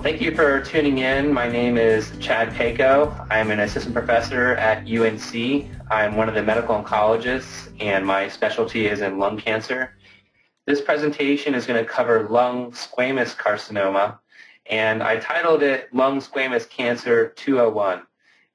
Thank you for tuning in. My name is Chad Pecot. I'm an assistant professor at UNC. I'm one of the medical oncologists, and my specialty is in lung cancer. This presentation is going to cover lung squamous carcinoma, and I titled it Lung Squamous Cancer 201.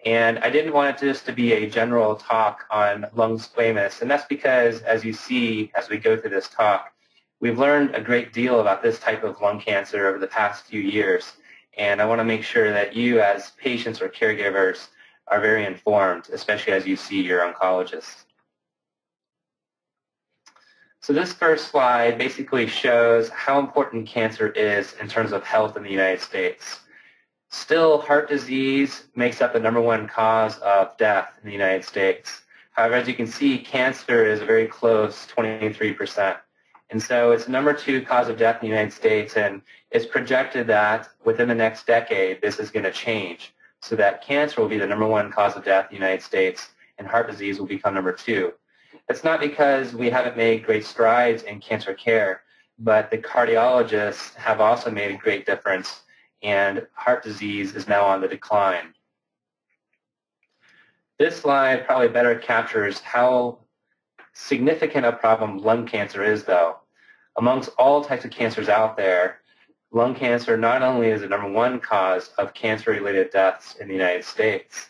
And I didn't want it just to be a general talk on lung squamous, and that's because, as you see as we go through this talk, we've learned a great deal about this type of lung cancer over the past few years. And I want to make sure that you as patients or caregivers are very informed, especially as you see your oncologist. So this first slide basically shows how important cancer is in terms of health in the United States. Still, heart disease makes up the #1 cause of death in the United States. However, as you can see, cancer is a very close 23%. And so it's the #2 cause of death in the United States, and it's projected that within the next decade, this is going to change, so that cancer will be the #1 cause of death in the United States, and heart disease will become #2. It's not because we haven't made great strides in cancer care, but the cardiologists have also made a great difference, and heart disease is now on the decline. This slide probably better captures how significant a problem lung cancer is, though. Amongst all types of cancers out there, lung cancer not only is the #1 cause of cancer-related deaths in the United States,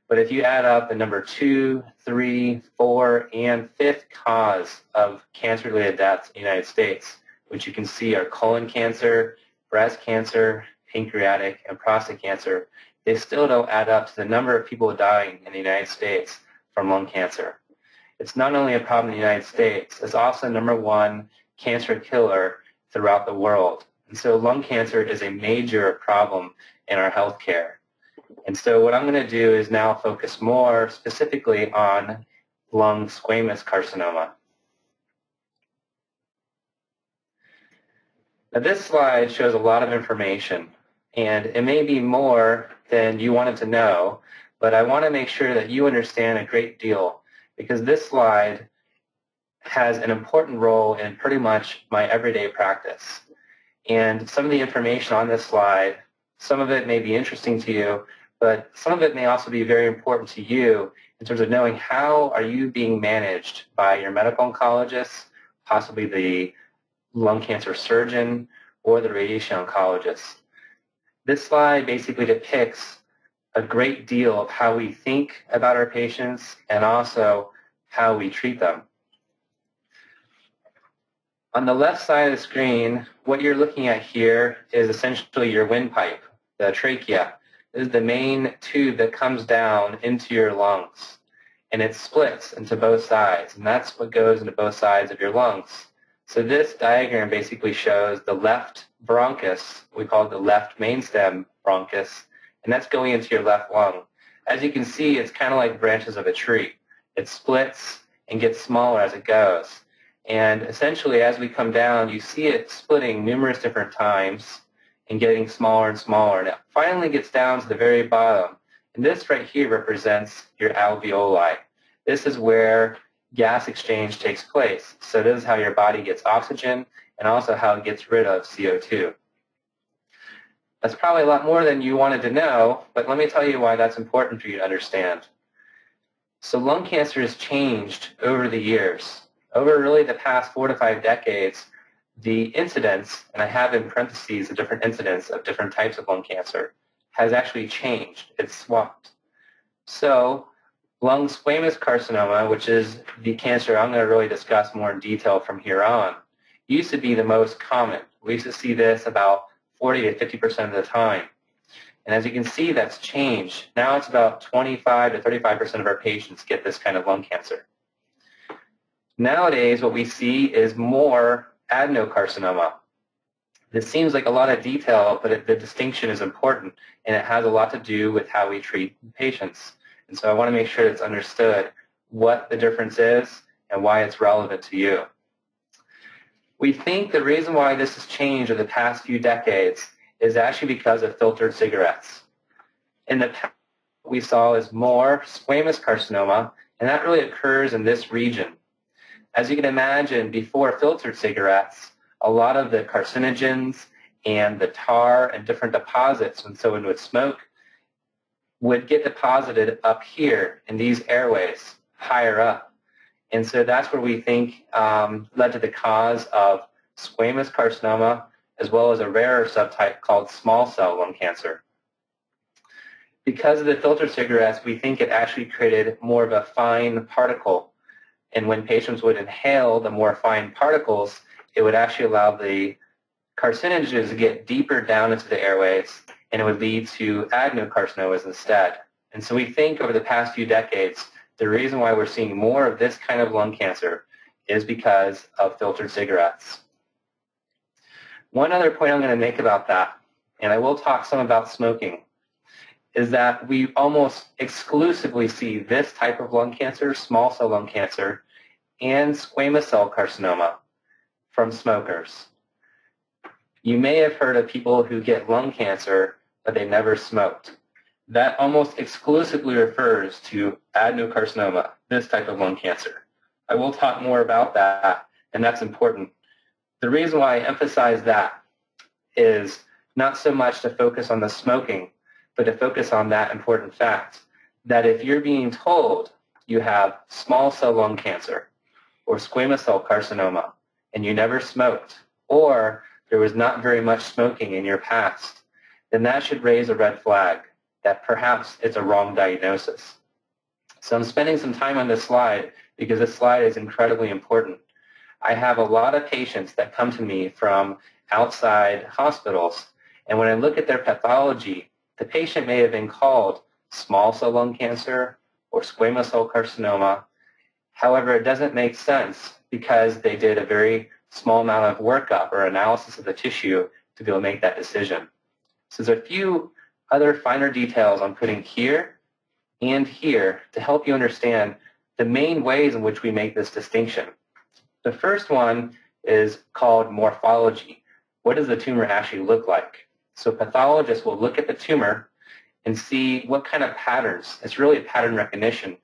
but if you add up the #2, 3, 4, and 5th cause of cancer-related deaths in the United States, which you can see are colon cancer, breast cancer, pancreatic, and prostate cancer, they still don't add up to the number of people dying in the United States from lung cancer. It's not only a problem in the United States, it's also #1 cancer killer throughout the world. And so lung cancer is a major problem in our healthcare. And so what I'm going to do is now focus more specifically on lung squamous carcinoma. Now this slide shows a lot of information, and it may be more than you wanted to know, but I want to make sure that you understand a great deal, because this slide has an important role in pretty much my everyday practice. And some of the information on this slide, some of it may be interesting to you, but some of it may also be very important to you in terms of knowing how are you being managed by your medical oncologist, possibly the lung cancer surgeon, or the radiation oncologist. This slide basically depicts a great deal of how we think about our patients and also how we treat them. On the left side of the screen, what you're looking at here is essentially your windpipe, the trachea. This is the main tube that comes down into your lungs, and it splits into both sides, and that's what goes into both sides of your lungs. So this diagram basically shows the left bronchus, we call it the left mainstem bronchus, and that's going into your left lung. As you can see, it's kind of like branches of a tree. It splits and gets smaller as it goes. And essentially, as we come down, you see it splitting numerous different times and getting smaller and smaller. And it finally gets down to the very bottom. And this right here represents your alveoli. This is where gas exchange takes place. So this is how your body gets oxygen and also how it gets rid of CO2. That's probably a lot more than you wanted to know, but let me tell you why that's important for you to understand. So lung cancer has changed over the years. Over really the past 4 to 5 decades, the incidence, and I have in parentheses the different incidence of different types of lung cancer, has actually changed. It's swapped. So lung squamous carcinoma, which is the cancer I'm going to really discuss more in detail from here on, used to be the most common. We used to see this about 40 to 50% of the time. And as you can see, that's changed. Now it's about 25 to 35% of our patients get this kind of lung cancer. Nowadays, what we see is more adenocarcinoma. This seems like a lot of detail, but the distinction is important, and it has a lot to do with how we treat patients. And so I want to make sure it's understood what the difference is and why it's relevant to you. We think the reason why this has changed over the past few decades is actually because of filtered cigarettes. In the past, what we saw is more squamous carcinoma, and that really occurs in this region. As you can imagine, before filtered cigarettes, a lot of the carcinogens and the tar and different deposits when someone would smoke would get deposited up here in these airways, higher up. And so that's where we think led to the cause of squamous carcinoma, as well as a rarer subtype called small cell lung cancer. Because of the filtered cigarettes, we think it actually created more of a fine particle. And when patients would inhale the more fine particles, it would actually allow the carcinogens to get deeper down into the airways, and it would lead to adenocarcinomas instead. And so we think over the past few decades, the reason why we're seeing more of this kind of lung cancer is because of filtered cigarettes. One other point I'm going to make about that, and I will talk some about smoking, is that we almost exclusively see this type of lung cancer, small cell lung cancer, and squamous cell carcinoma from smokers. You may have heard of people who get lung cancer, but they never smoked. That almost exclusively refers to adenocarcinoma, this type of lung cancer. I will talk more about that, and that's important. The reason why I emphasize that is not so much to focus on the smoking, but to focus on that important fact that if you're being told you have small cell lung cancer or squamous cell carcinoma and you never smoked, or there was not very much smoking in your past, then that should raise a red flag that perhaps it's a wrong diagnosis. So I'm spending some time on this slide because this slide is incredibly important. I have a lot of patients that come to me from outside hospitals, and when I look at their pathology, the patient may have been called small cell lung cancer or squamous cell carcinoma. However, it doesn't make sense because they did a very small amount of workup or analysis of the tissue to be able to make that decision. So there's a few other finer details I'm putting here and here to help you understand the main ways in which we make this distinction. The first one is called morphology. What does the tumor actually look like? So pathologists will look at the tumor and see what kind of patterns. It's really a pattern recognition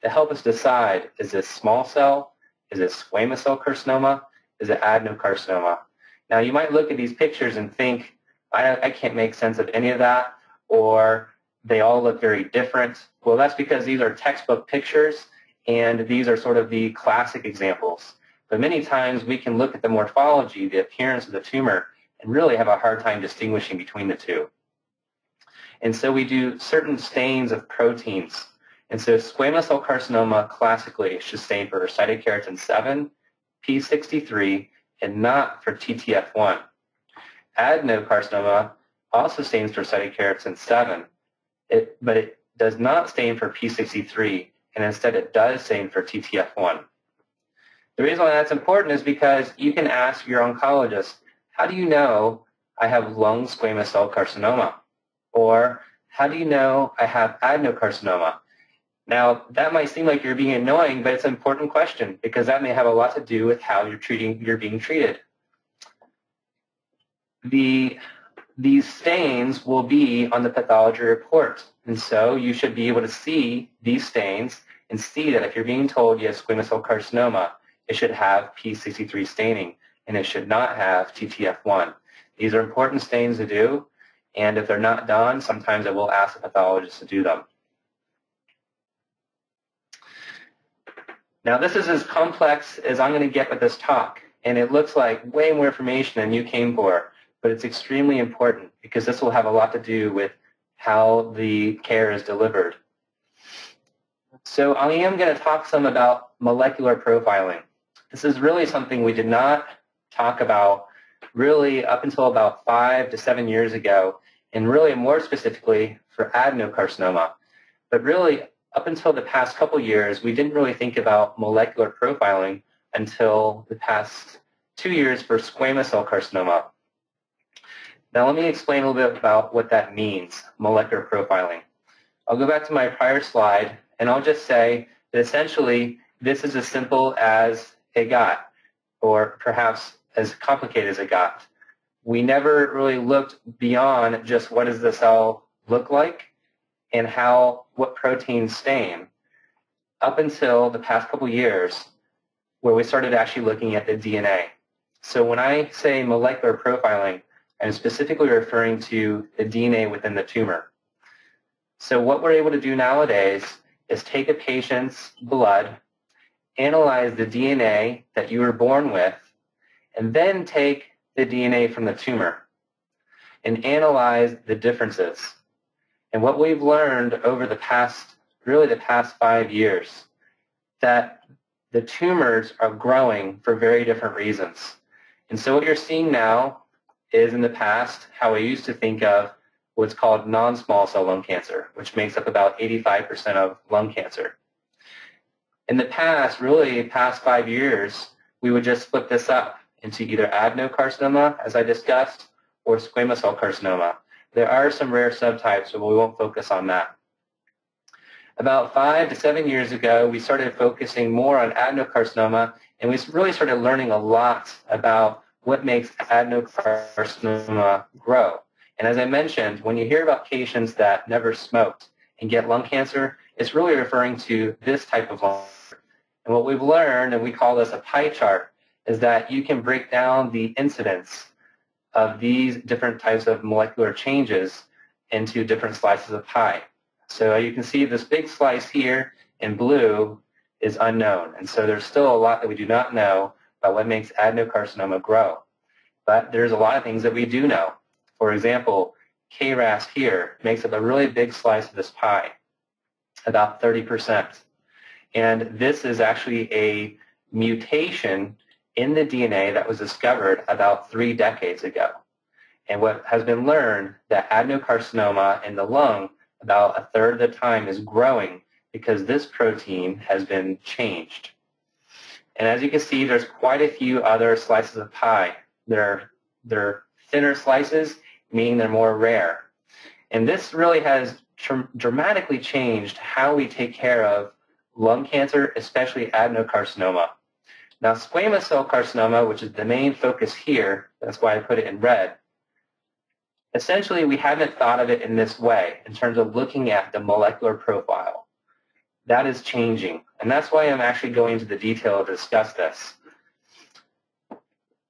to help us decide, is this small cell? Is it squamous cell carcinoma? Is it adenocarcinoma? Now, you might look at these pictures and think, I can't make sense of any of that, or they all look very different. Well, that's because these are textbook pictures, and these are sort of the classic examples. But many times we can look at the morphology, the appearance of the tumor, and really have a hard time distinguishing between the two. And so we do certain stains of proteins. And so squamous cell carcinoma classically should stain for cytokeratin 7, P63, and not for TTF1. Adenocarcinoma also stains for cytokeratin 7, but it does not stain for P63, and instead it does stain for TTF1. The reason why that's important is because you can ask your oncologist, how do you know I have lung squamous cell carcinoma? Or how do you know I have adenocarcinoma? Now, that might seem like you're being annoying, but it's an important question because that may have a lot to do with how you're being treated. These stains will be on the pathology report, and so you should be able to see these stains and see that if you're being told you have squamous cell carcinoma, it should have P63 staining, and it should not have TTF1. These are important stains to do, and if they're not done, sometimes I will ask the pathologist to do them. Now, this is as complex as I'm going to get with this talk, and it looks like way more information than you came for, but it's extremely important because this will have a lot to do with how the care is delivered. So I am going to talk some about molecular profiling. This is really something we did not talk about really up until about 5 to 7 years ago, and really more specifically for adenocarcinoma. But really, up until the past couple years, we didn't really think about molecular profiling until the past 2 years for squamous cell carcinoma. Now let me explain a little bit about what that means, molecular profiling. I'll go back to my prior slide, and I'll just say that essentially this is as simple as a GOT, or perhaps as complicated as a GOT. We never really looked beyond just what does the cell look like and what proteins stain up until the past couple years where we started actually looking at the DNA. So when I say molecular profiling, and specifically referring to the DNA within the tumor. So what we're able to do nowadays is take a patient's blood, analyze the DNA that you were born with, and then take the DNA from the tumor and analyze the differences. And what we've learned over the past 5 years, that the tumors are growing for very different reasons. And so what you're seeing now is, in the past, how we used to think of what's called non-small cell lung cancer, which makes up about 85% of lung cancer. In the past, really past 5 years, we would just split this up into either adenocarcinoma, as I discussed, or squamous cell carcinoma. There are some rare subtypes, but we won't focus on that. About 5 to 7 years ago, we started focusing more on adenocarcinoma, and we really started learning a lot about what makes adenocarcinoma grow. And as I mentioned, when you hear about patients that never smoked and get lung cancer, it's really referring to this type of lung cancer. And what we've learned, and we call this a pie chart, is that you can break down the incidence of these different types of molecular changes into different slices of pie. So you can see this big slice here in blue is unknown. And so there's still a lot that we do not know about what makes adenocarcinoma grow. But there's a lot of things that we do know. For example, KRAS here makes up a really big slice of this pie, about 30%. And this is actually a mutation in the DNA that was discovered about 3 decades ago. And what has been learned, that adenocarcinoma in the lung about a third of the time is growing because this protein has been changed. And as you can see, there's quite a few other slices of pie. They're thinner slices, meaning they're more rare. And this really has dramatically changed how we take care of lung cancer, especially adenocarcinoma. Now, squamous cell carcinoma, which is the main focus here, that's why I put it in red, essentially we haven't thought of it in this way in terms of looking at the molecular profile. That is changing, and that's why I'm actually going into the detail to discuss this.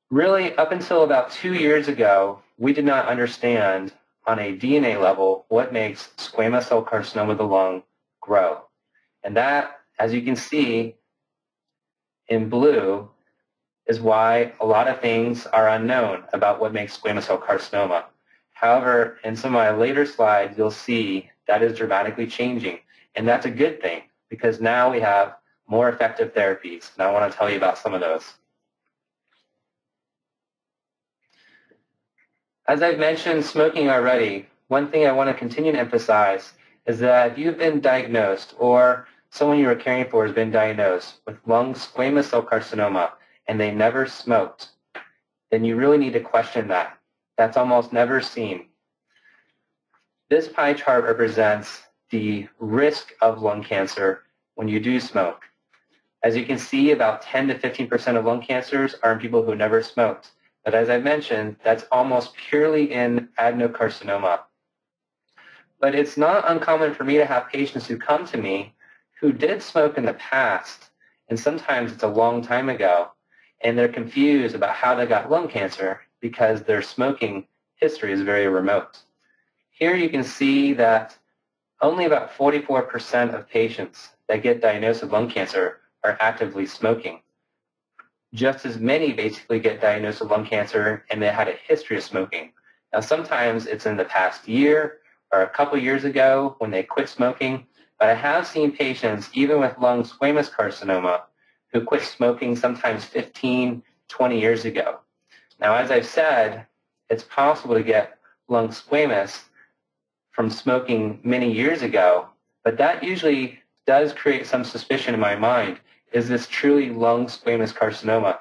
Really, up until about 2 years ago, we did not understand on a DNA level what makes squamous cell carcinoma of the lung grow. And that, as you can see in blue, is why a lot of things are unknown about what makes squamous cell carcinoma. However, in some of my later slides, you'll see that is dramatically changing. And that's a good thing, because now we have more effective therapies. And I want to tell you about some of those. As I've mentioned smoking already, one thing I want to continue to emphasize is that if you've been diagnosed, or someone you are caring for has been diagnosed with lung squamous cell carcinoma and they never smoked, then you really need to question that. That's almost never seen. This pie chart represents the risk of lung cancer when you do smoke. As you can see, about 10 to 15% of lung cancers are in people who never smoked. But as I mentioned, that's almost purely in adenocarcinoma. But it's not uncommon for me to have patients who come to me who did smoke in the past, and sometimes it's a long time ago, and they're confused about how they got lung cancer because their smoking history is very remote. Here you can see that only about 44% of patients that get diagnosed with lung cancer are actively smoking. Just as many basically get diagnosed with lung cancer and they had a history of smoking. Now sometimes it's in the past year or a couple years ago when they quit smoking, but I have seen patients, even with lung squamous carcinoma, who quit smoking sometimes 15, 20 years ago. Now, as I've said, it's possible to get lung squamous from smoking many years ago, but that usually does create some suspicion in my mind. Is this truly lung squamous carcinoma?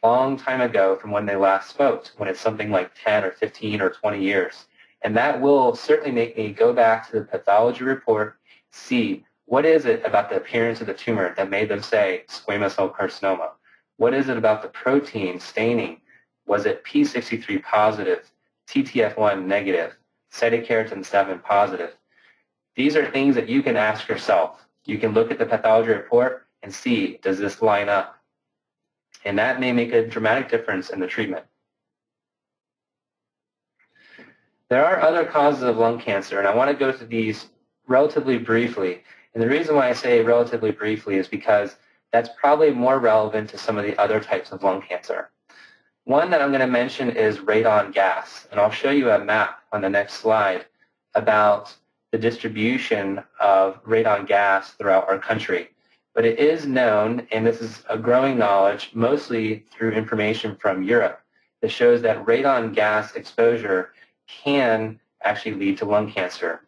A long time ago from when they last smoked, when it's something like 10 or 15 or 20 years. And that will certainly make me go back to the pathology report, see what is it about the appearance of the tumor that made them say squamous cell carcinoma? What is it about the protein staining? Was it P63 positive, TTF1 negative, cytokeratin 7 positive? These are things that you can ask yourself. You can look at the pathology report and see, does this line up? And that may make a dramatic difference in the treatment. There are other causes of lung cancer, and I want to go through these relatively briefly. And the reason why I say relatively briefly is because that's probably more relevant to some of the other types of lung cancer. One that I'm going to mention is radon gas, and I'll show you a map on the next slide about the distribution of radon gas throughout our country. But it is known, and this is a growing knowledge, mostly through information from Europe, that shows that radon gas exposure can actually lead to lung cancer.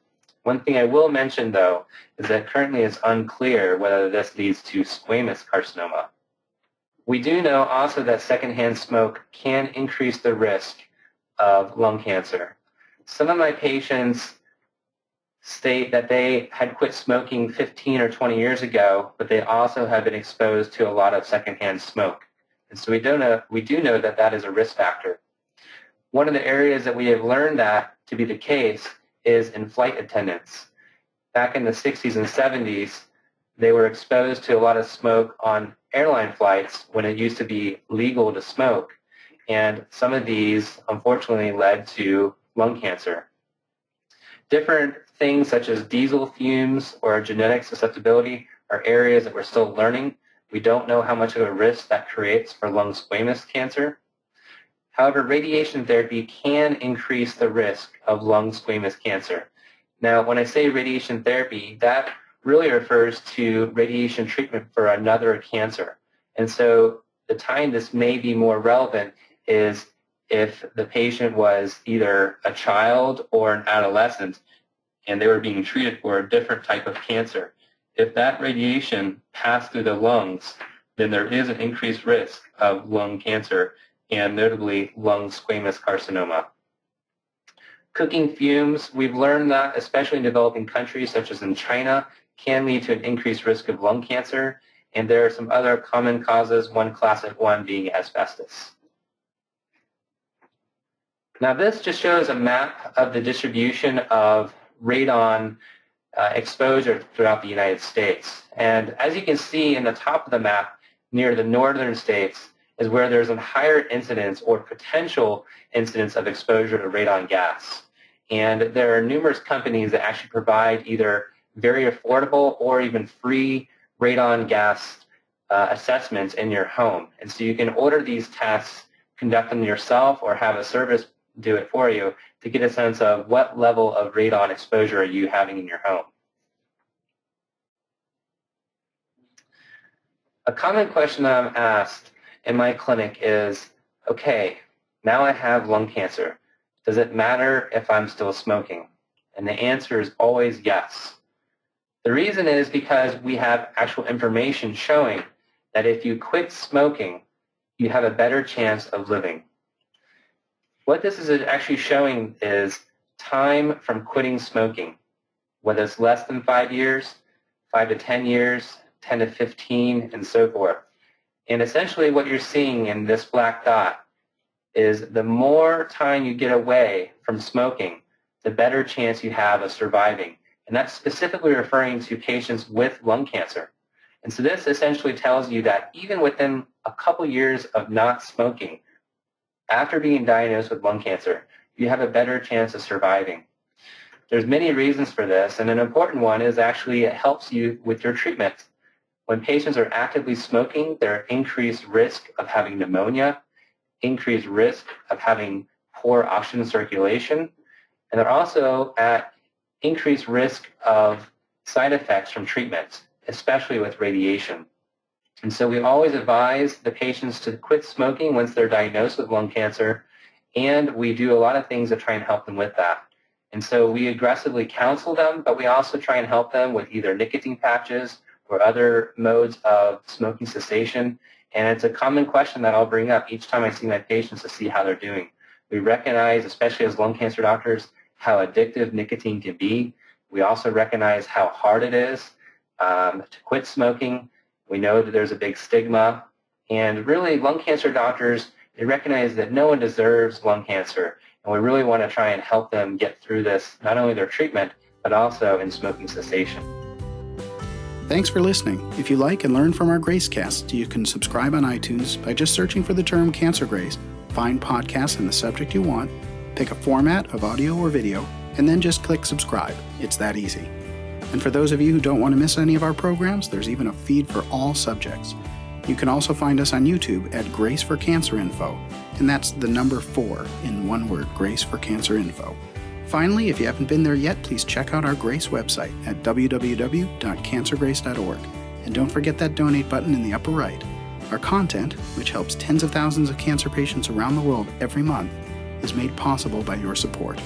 One thing I will mention, though, is that currently it's unclear whether this leads to squamous carcinoma. We do know also that secondhand smoke can increase the risk of lung cancer. Some of my patients state that they had quit smoking 15 or 20 years ago, but they also have been exposed to a lot of secondhand smoke. And so we do know that that is a risk factor. One of the areas that we have learned that to be the case is in flight attendants. Back in the 60s and 70s, they were exposed to a lot of smoke on airline flights when it used to be legal to smoke. And some of these, unfortunately, led to lung cancer. Different things such as diesel fumes or genetic susceptibility are areas that we're still learning. We don't know how much of a risk that creates for lung squamous cancer. However, radiation therapy can increase the risk of lung squamous cancer. Now, when I say radiation therapy, that really refers to radiation treatment for another cancer. And so the time this may be more relevant is if the patient was either a child or an adolescent and they were being treated for a different type of cancer. If that radiation passed through the lungs, then there is an increased risk of lung cancer and notably lung squamous carcinoma. Cooking fumes, we've learned that, especially in developing countries such as in China, can lead to an increased risk of lung cancer. And there are some other common causes, one classic one being asbestos. Now this just shows a map of the distribution of radon exposure throughout the United States. And as you can see in the top of the map, near the northern states, is where there's a higher incidence or potential incidence of exposure to radon gas. And there are numerous companies that actually provide either very affordable or even free radon gas assessments in your home. And so you can order these tests, conduct them yourself, or have a service do it for you to get a sense of what level of radon exposure are you having in your home. A common question that I'm asked in my clinic is, okay, now I have lung cancer. Does it matter if I'm still smoking? And the answer is always yes. The reason is because we have actual information showing that if you quit smoking, you have a better chance of living. What this is actually showing is time from quitting smoking, whether it's less than 5 years, 5 to 10 years, 10 to 15, and so forth. And essentially what you're seeing in this black dot is the more time you get away from smoking, the better chance you have of surviving. And that's specifically referring to patients with lung cancer. And so this essentially tells you that even within a couple years of not smoking, after being diagnosed with lung cancer, you have a better chance of surviving. There's many reasons for this, and an important one is actually it helps you with your treatment. When patients are actively smoking, they're at increased risk of having pneumonia, increased risk of having poor oxygen circulation, and they're also at increased risk of side effects from treatment, especially with radiation. And so we always advise the patients to quit smoking once they're diagnosed with lung cancer, and we do a lot of things to try and help them with that. And so we aggressively counsel them, but we also try and help them with either nicotine patches or other modes of smoking cessation. And it's a common question that I'll bring up each time I see my patients to see how they're doing. We recognize, especially as lung cancer doctors, how addictive nicotine can be. We also recognize how hard it is to quit smoking. We know that there's a big stigma. And really, lung cancer doctors, they recognize that no one deserves lung cancer. And we really want to try and help them get through this, not only their treatment, but also in smoking cessation. Thanks for listening. If you like and learn from our GRACEcast, you can subscribe on iTunes by just searching for the term Cancer Grace, find podcasts in the subject you want, Pick a format of audio or video, and then just click subscribe. It's that easy. And for those of you who don't want to miss any of our programs, there's even a feed for all subjects. You can also find us on YouTube at Grace for Cancer Info, and that's the number 4 in one word, Grace for Cancer Info. Finally, if you haven't been there yet, please check out our Grace website at www.cancergrace.org. And don't forget that donate button in the upper right. Our content, which helps tens of thousands of cancer patients around the world every month, is made possible by your support.